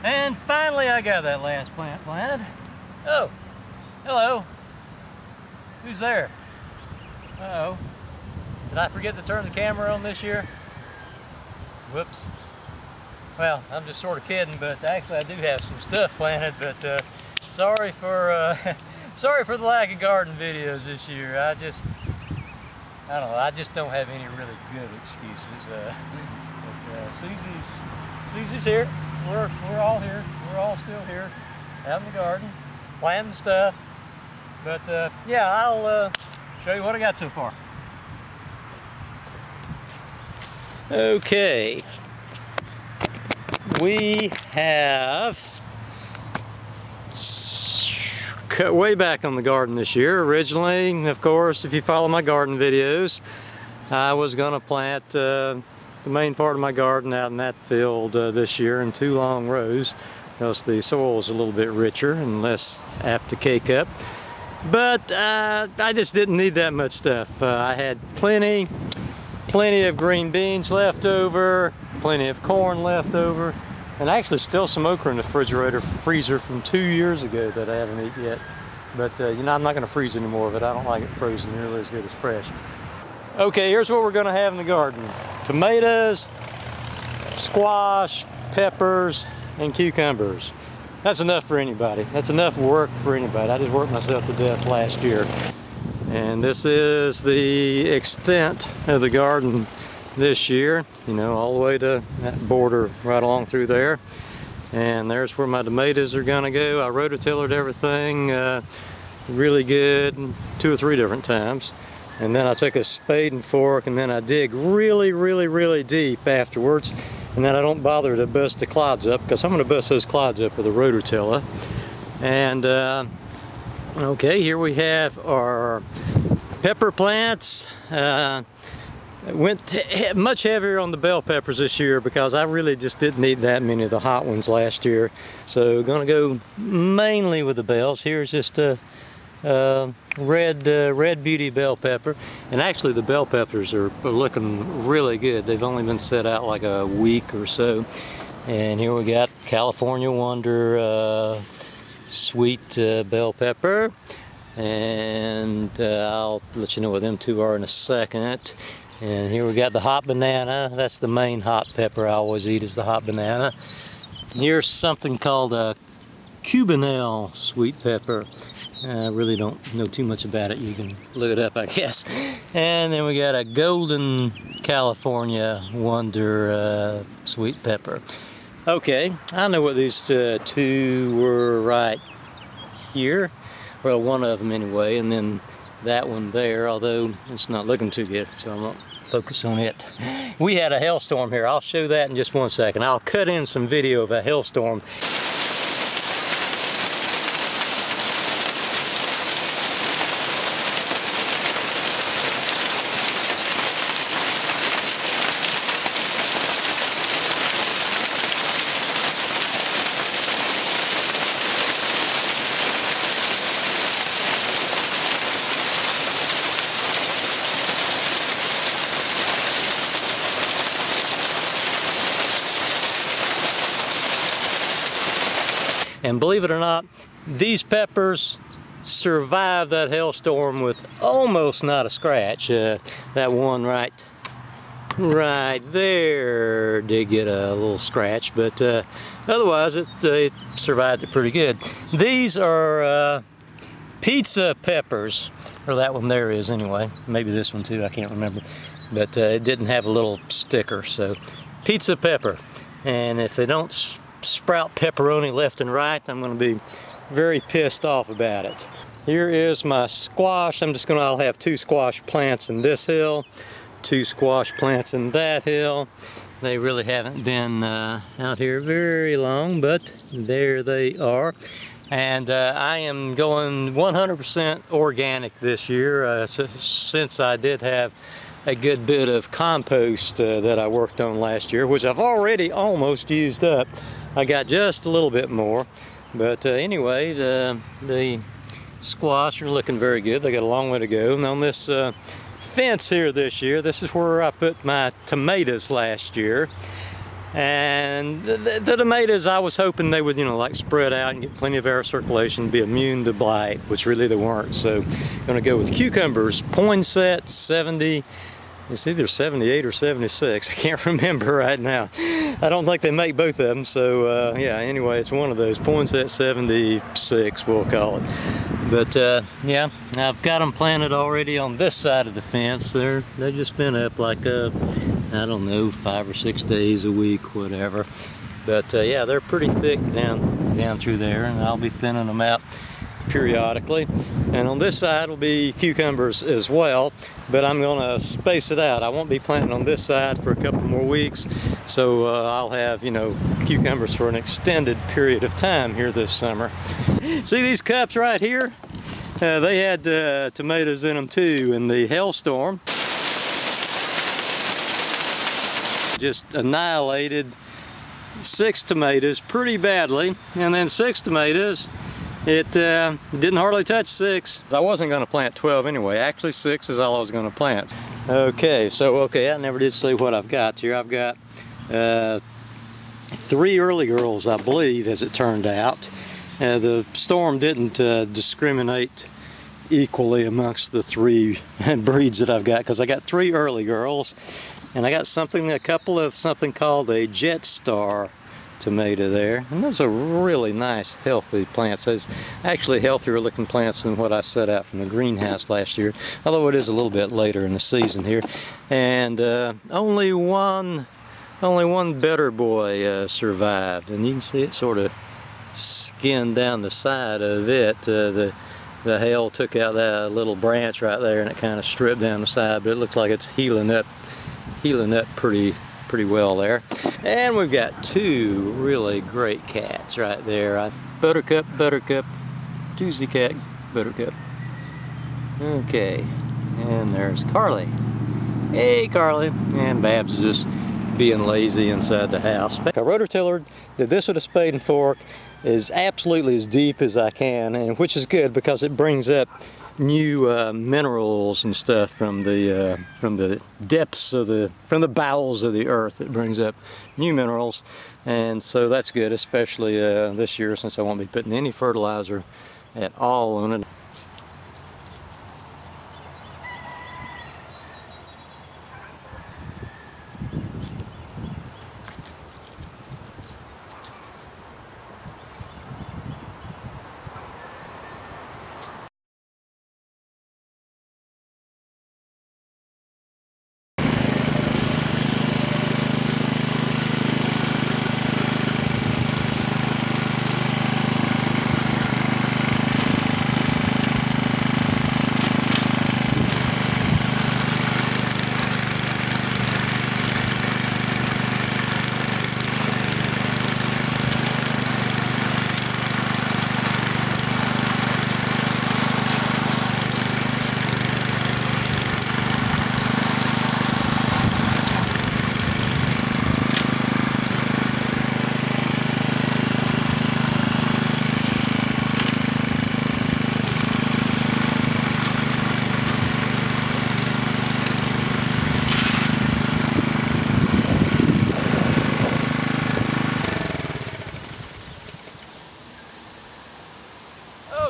And finally I got that last plant planted. Oh, hello. Who's there? Uh-oh. Did I forget to turn the camera on this year? Whoops. Well, I'm just sort of kidding, but actually I do have some stuff planted, but sorry for sorry for the lack of garden videos this year. I don't know, I just don't have any really good excuses. But Susie's here. We're all here. We're all still here, out in the garden, planting stuff. But yeah, I'll show you what I got so far. Okay, we have cut way back on the garden this year. Originally, of course, if you follow my garden videos, I was going to plant the main part of my garden out in that field this year in 2 long rows, because the soil is a little bit richer and less apt to cake up. But I just didn't need that much stuff. I had plenty of green beans left over, plenty of corn left over, and actually still some okra in the freezer from 2 years ago that I haven't eaten yet. But you know, I'm not going to freeze any more of it. I don't like it frozen nearly as good as fresh. Okay, here's what we're going to have in the garden. Tomatoes, squash, peppers, and cucumbers. That's enough for anybody. That's enough work for anybody. I just worked myself to death last year. And this is the extent of the garden this year, you know, all the way to that border right along through there. And there's where my tomatoes are gonna go. I rototillered everything really good 2 or 3 different times. And then I took a spade and fork and then I dig really deep afterwards. And then I don't bother to bust the clods up, because I'm gonna bust those clods up with a rototiller. And okay, here we have our pepper plants. Went much heavier on the bell peppers this year because I really just didn't need that many of the hot ones last year. So gonna go mainly with the bells. Here's just a red beauty bell pepper. And actually the bell peppers are looking really good. They've only been set out like a week or so. And here we got California Wonder sweet bell pepper, and I'll let you know what them two are in a second. And here we got the hot banana. That's the main hot pepper I always eat, is the hot banana. Here's something called a Cubanelle sweet pepper. I really don't know too much about it. You can look it up, I guess. And then we got a golden California Wonder sweet pepper. Okay, I know what these 2 were right here. Well, one of them anyway, and then that one there, although it's not looking too good, so I won't focus on it. We had a hailstorm here. I'll show that in just 1 second. I'll cut in some video of a hailstorm. And believe it or not, these peppers survived that hailstorm with almost not a scratch. That one right there did get a little scratch, but otherwise it survived it pretty good. These are pizza peppers, or that one there is anyway. Maybe this one too, I can't remember. But it didn't have a little sticker, so pizza pepper. And if they don't sprout pepperoni left and right, I'm going to be very pissed off about it. Here is my squash. I'll have 2 squash plants in this hill, 2 squash plants in that hill. They really haven't been out here very long, but there they are. And I am going 100% organic this year, since I did have a good bit of compost that I worked on last year, which I've already almost used up. I got just a little bit more, but anyway, the squash are looking very good. They got a long way to go. And on this fence here this year, this is where I put my tomatoes last year. And the tomatoes, I was hoping they would, you know, like spread out and get plenty of air circulation, be immune to blight, which really they weren't. So I'm gonna go with cucumbers, Poinsett 70. It's either 78 or 76. I can't remember right now. I don't think they make both of them. So yeah, anyway, it's one of those. Poinsett 76, we'll call it. But yeah, I've got them planted already on this side of the fence. They've just been up like I don't know, 5 or 6 days a week, whatever. But yeah, they're pretty thick down through there, and I'll be thinning them out periodically. And on this side will be cucumbers as well, but I'm gonna space it out. I won't be planting on this side for a couple more weeks, so I'll have, you know, cucumbers for an extended period of time here this summer. See these cups right here? They had tomatoes in them too in the hailstorm. Just annihilated 6 tomatoes pretty badly, and then 6 tomatoes, it didn't hardly touch 6. I wasn't going to plant 12 anyway. Actually 6 is all I was going to plant. Okay, so I never did say what I've got here. I've got 3 early girls, I believe, as it turned out. The storm didn't discriminate equally amongst the 3 breeds that I've got, because I got 3 early girls. And I got a couple of something called a Jet Star tomato there. And those are really nice, healthy plants. Those actually healthier looking plants than what I set out from the greenhouse last year. Although it is a little bit later in the season here. And only one better boy survived. And you can see it sort of skinned down the side of it. The hail took out that little branch right there, and it kind of stripped down the side, but it looks like it's healing up pretty well there. And we've got 2 really great cats right there. Buttercup, Tuesday cat, Buttercup. Okay, and there's Carly. Hey Carly. And Babs is just being lazy inside the house. I rototillered, did this with a spade and fork, is absolutely as deep as I can, and which is good because it brings up new minerals and stuff from the depths of from the bowels of the earth. It brings up new minerals, and so that's good, especially this year, since I won't be putting any fertilizer at all on it.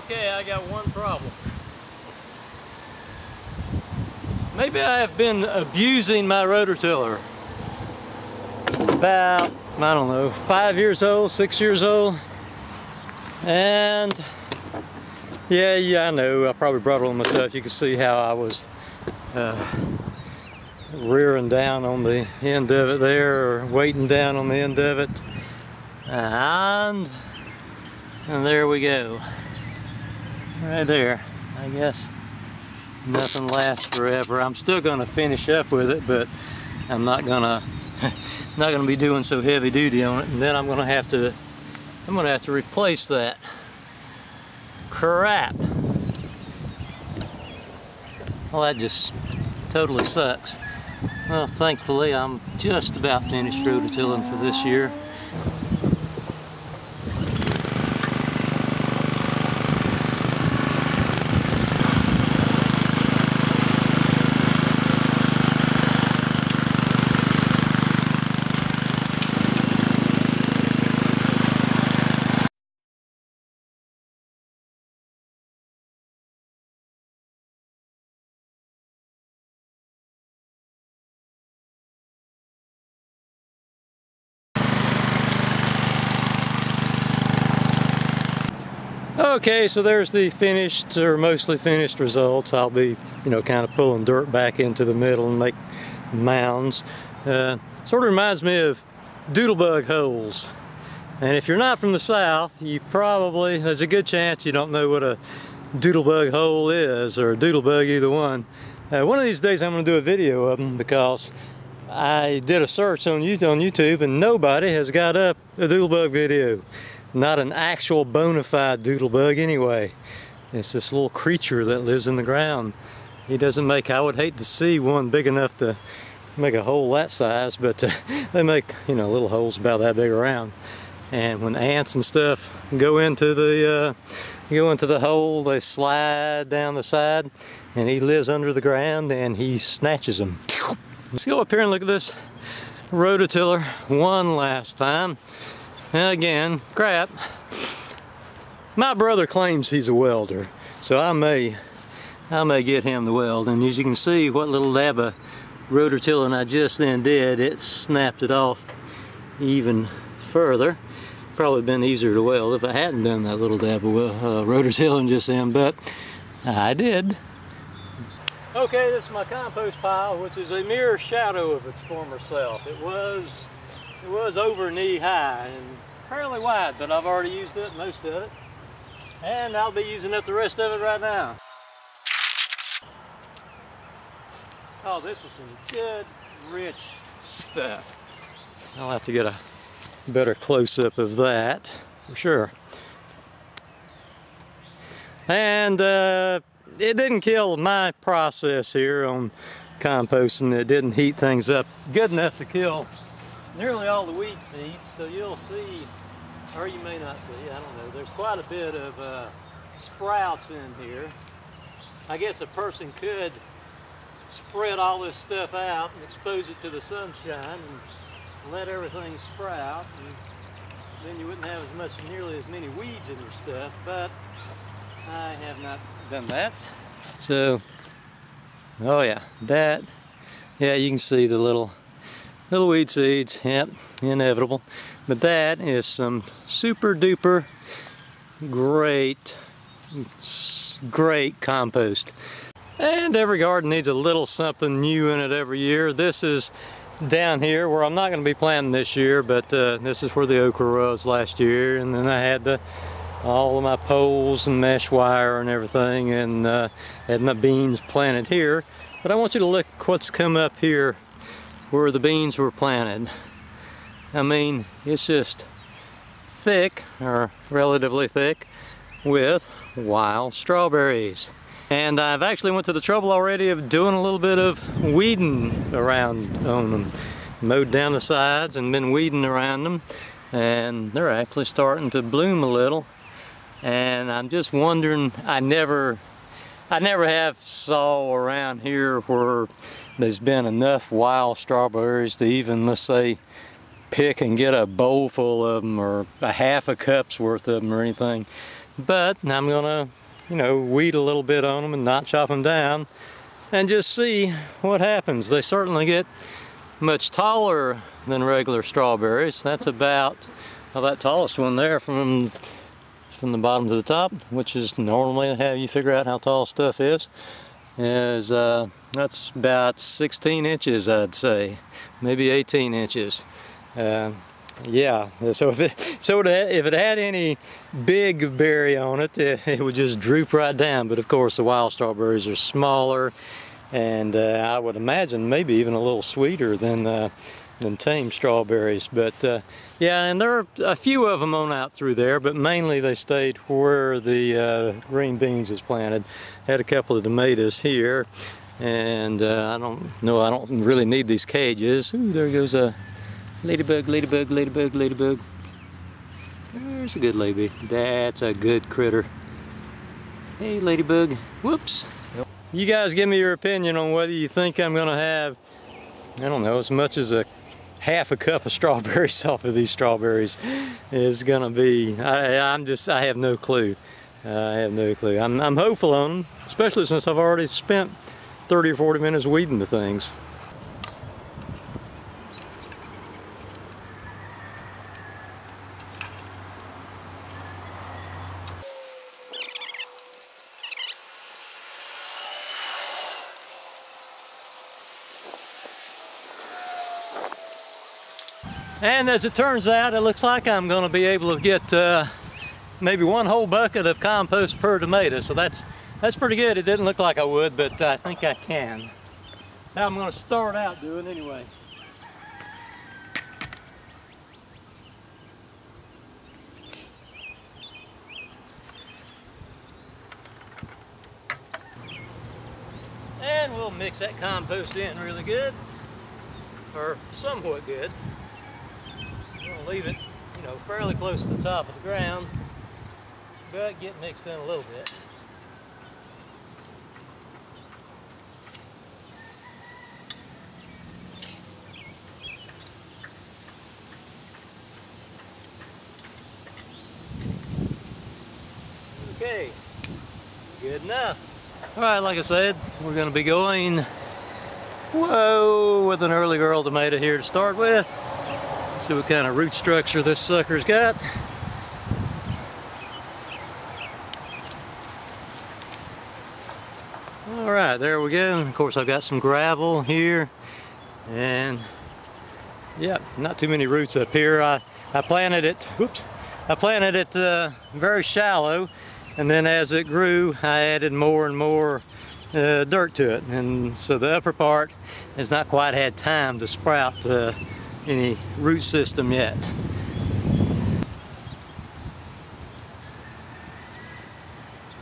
Okay, I got one problem. Maybe I have been abusing my rototiller. It's about, I don't know, 5 years old, 6 years old. And yeah, I know, I probably brought it on myself. You can see how I was rearing down on the end of it there, or weighting down on the end of it. And there we go. Right there. I guess nothing lasts forever. I'm still gonna finish up with it, but I'm not gonna be doing so heavy duty on it, and then I'm gonna have to replace that crap. Well, that just totally sucks. Well, thankfully I'm just about finished rototilling for this year. Okay, so there's the finished or mostly finished results. I'll be, kind of pulling dirt back into the middle and make mounds. Sort of reminds me of doodlebug holes. And if you're not from the South, there's a good chance you don't know what a doodlebug hole is, or a doodlebug, either one. One of these days I'm going to do a video of them, because I did a search on YouTube and nobody has got up a doodlebug video. Not an actual bona fide doodlebug anyway. It's this little creature that lives in the ground. I would hate to see one big enough to make a hole that size, but they make, little holes about that big around. And when ants and stuff go into the hole, they slide down the side, and he lives under the ground and he snatches them. Let's go up here and look at this rototiller one last time. And again, crap. My brother claims he's a welder, so I may get him to weld. And as you can see, what little dab of rototilling I just then did, it snapped it off even further. Probably been easier to weld if I hadn't done that little dab of rototilling just then, but I did. Okay, this is my compost pile, which is a mere shadow of its former self. It was over knee high and fairly wide, but I've already used it, most of it. And I'll be using up the rest of it right now. Oh, this is some good, rich stuff. I'll have to get a better close-up of that, for sure. And it didn't kill my process here on composting. It didn't heat things up good enough to kill nearly all the weed seeds, so you'll see, or you may not see, I don't know, there's quite a bit of sprouts in here. I guess a person could spread all this stuff out and expose it to the sunshine and let everything sprout, and then you wouldn't have nearly as many weeds in your stuff, but I have not done that. So, oh yeah, you can see the little weed seeds, yep, inevitable. But that is some super duper great compost. And every garden needs a little something new in it every year. This is down here where I'm not going to be planting this year, but this is where the okra was last year. And then I had all of my poles and mesh wire and everything, and had my beans planted here. But I want you to look what's come up here where the beans were planted. I mean, it's just thick, or relatively thick, with wild strawberries. And I've actually went to the trouble already of doing a little bit of weeding around on them. Mowed down the sides and been weeding around them, and they're actually starting to bloom a little. And I'm just wondering, I never have saw around here where there's been enough wild strawberries to even, let's say, pick and get a bowl full of them, or a half a cup's worth of them or anything. But I'm gonna, weed a little bit on them and not chop them down and just see what happens. They certainly get much taller than regular strawberries. That's about, well, that tallest one there from the bottom to the top, which is normally how you figure out how tall stuff is that's about 16 inches, I'd say, maybe 18 inches. Yeah, so if it had any big berry on it, it would just droop right down. But of course the wild strawberries are smaller, and I would imagine maybe even a little sweeter than tame strawberries. But yeah, and there are a few of them on out through there, but mainly they stayed where the green beans is planted. Had a couple of tomatoes here, and I don't really need these cages. Ooh, there goes a ladybug, ladybug, ladybug, ladybug. There's a good lady. That's a good critter. Hey, ladybug. Whoops. You guys give me your opinion on whether you think I'm gonna have, I don't know, as much as a half a cup of strawberries off of these strawberries is gonna be. I have no clue. I have no clue. I'm hopeful on them, especially since I've already spent 30 or 40 minutes weeding the things. And as it turns out, it looks like I'm going to be able to get maybe 1 whole bucket of compost per tomato. So that's pretty good. It didn't look like I would, but I think I can. That's how I'm going to start out doing anyway. And we'll mix that compost in really good, or somewhat good. I'm going to leave it, you know, fairly close to the top of the ground, but get mixed in a little bit. Okay, good enough. All right, like I said, we're going to be going, with an early girl tomato here to start with. See what kind of root structure this sucker's got. All right, there we go. And of course, I've got some gravel here, and yeah, not too many roots up here. I planted it. Whoops! I planted it very shallow. And then as it grew, I added more and more dirt to it. And so the upper part has not quite had time to sprout any root system yet.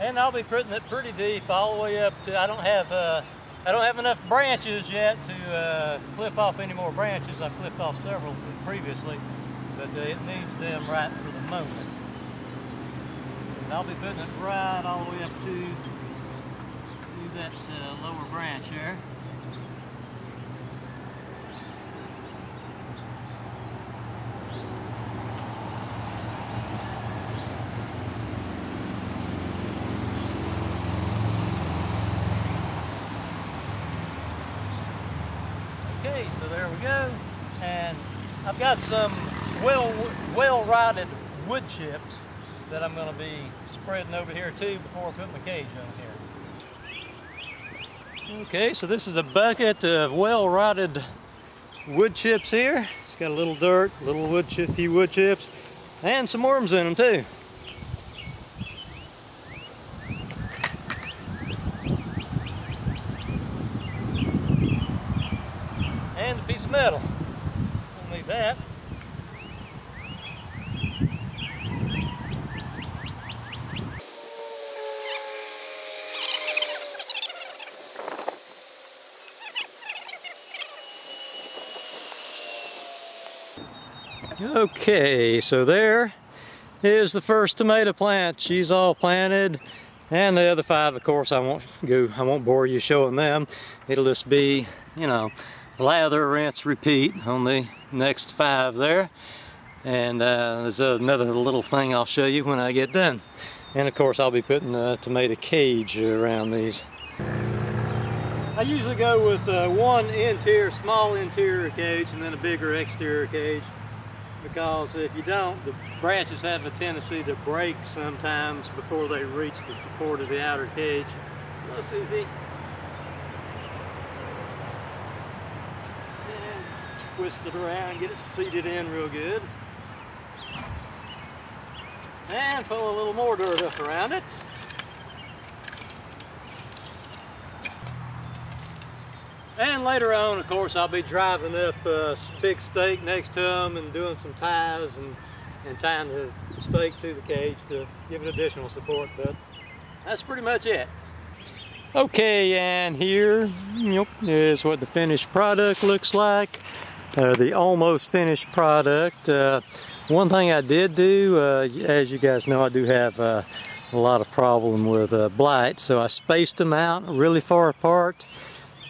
And I'll be putting it pretty deep, all the way up to, I don't have enough branches yet to clip off any more branches. I've clipped off several previously, but it needs them right for the moment. I'll be putting it right all the way up to that lower branch there. Okay, so there we go. And I've got some well-rotted wood chips that I'm going to be spreading over here too before I put my cage on here. Okay, so this is a bucket of well-rotted wood chips here. It's got a little dirt, a little wood chip, few wood chips, and some worms in them too. And a piece of metal. We'll need that. Okay, so there is the first tomato plant. She's all planted, and the other 5, of course, I won't bore you showing them. It'll just be, you know, lather, rinse, repeat on the next 5 there. And there's another little thing I'll show you when I get done. And of course, I'll be putting a tomato cage around these. I usually go with one small interior cage, and then a bigger exterior cage. Because if you don't, the branches have a tendency to break sometimes before they reach the support of the outer cage. Hello, Susie. And twist it around, get it seated in real good. And pull a little more dirt up around it. And later on, of course, I'll be driving up a big stake next to them and doing some ties and tying the stake to the cage to give it additional support, but that's pretty much it. Okay, and here is what the finished product looks like, the almost finished product. One thing I did do, as you guys know, I do have a lot of problem with blight, so I spaced them out really far apart.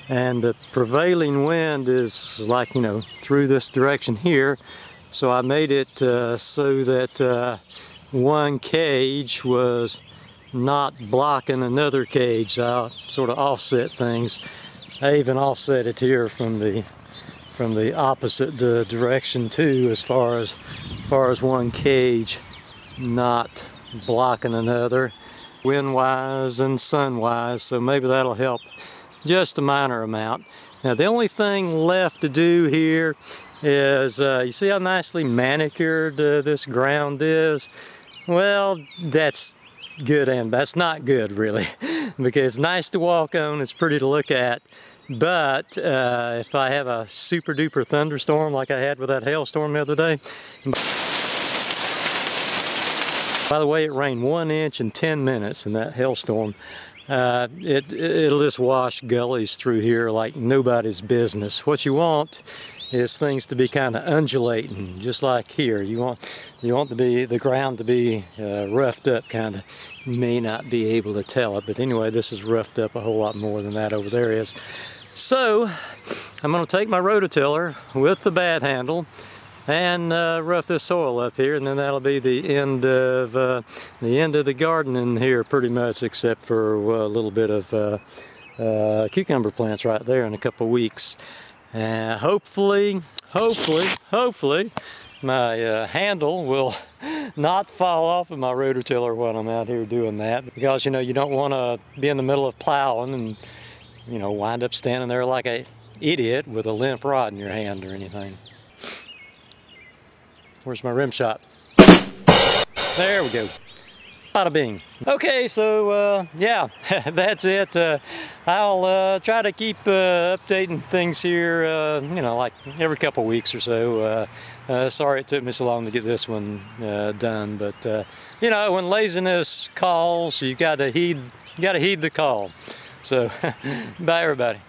And the prevailing wind is like, you know, through this direction here. So I made it so that one cage was not blocking another cage. So I'll sort of offset things. I even offset it here from the opposite direction too, as far as one cage not blocking another, wind-wise and sun-wise. So maybe that'll help just a minor amount. Now the only thing left to do here is, you see how nicely manicured this ground is? Well, that's good and that's not good really, because it's nice to walk on, it's pretty to look at, but if I have a super duper thunderstorm like I had with that hailstorm the other day. By the way, it rained 1 inch in 10 minutes in that hailstorm. It'll just wash gullies through here like nobody's business. What you want is things to be kind of undulating, just like here. You want the ground to be roughed up, kind of. You may not be able to tell it, but anyway, this is roughed up a whole lot more than that over there is. So I'm going to take my rototiller with the bat handle and rough this soil up here, and then that'll be the end of the garden in here, pretty much, except for a little bit of cucumber plants right there in a couple of weeks. Hopefully my handle will not fall off of my rototiller when I'm out here doing that, because you know, you don't want to be in the middle of plowing and, you know, wind up standing there like an idiot with a limp rod in your hand or anything. Where's my rim shot? There we go. Bada bing. Okay, so yeah, that's it. I'll try to keep updating things here, you know, like every couple weeks or so. Sorry it took me so long to get this one done, but you know, when laziness calls, you gotta heed the call. So, bye everybody.